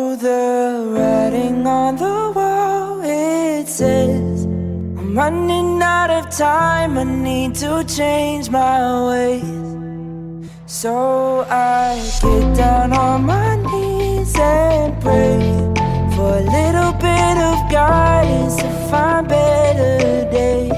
Oh, the writing on the wall, it says I'm running out of time, I need to change my ways. So I get down on my knees and pray for a little bit of guidance to find better days.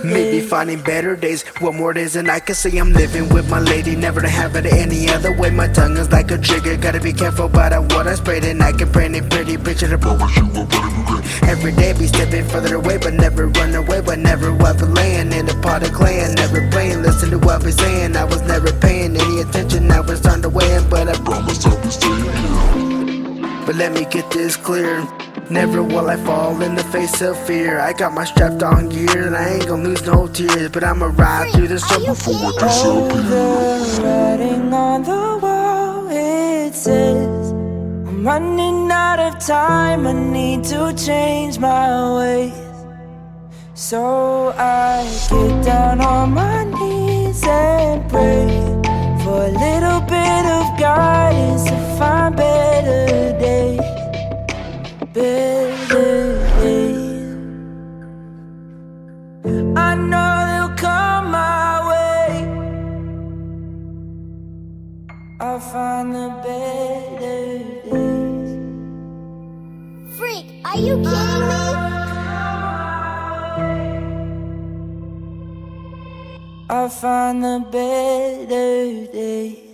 Maybe finding better days. What more days than I can say I'm living with my lady, never to have it any other way. My tongue is like a trigger, gotta be careful about what I spray. And I can paint a pretty picture to promise you will regret. Every day be stepping further away, but never run away. But never ever laying in a pot of clay and never playing. Listen to what we're saying, I was never paying any attention. I was turned away, but I promise I'll be staying here. But let me get this clear, never will I fall in the face of fear. I got my strapped on gear and I ain't gonna lose no tears, but I'ma ride through the storm before I disappear. The writing on the wall, it says I'm running out of time, I need to change my ways. So I get down on my knees and pray for a little bit of guidance to find better days. Better days. I know they'll come my way. I'll find the better days. Freak, are you kidding me? I'll find the better days.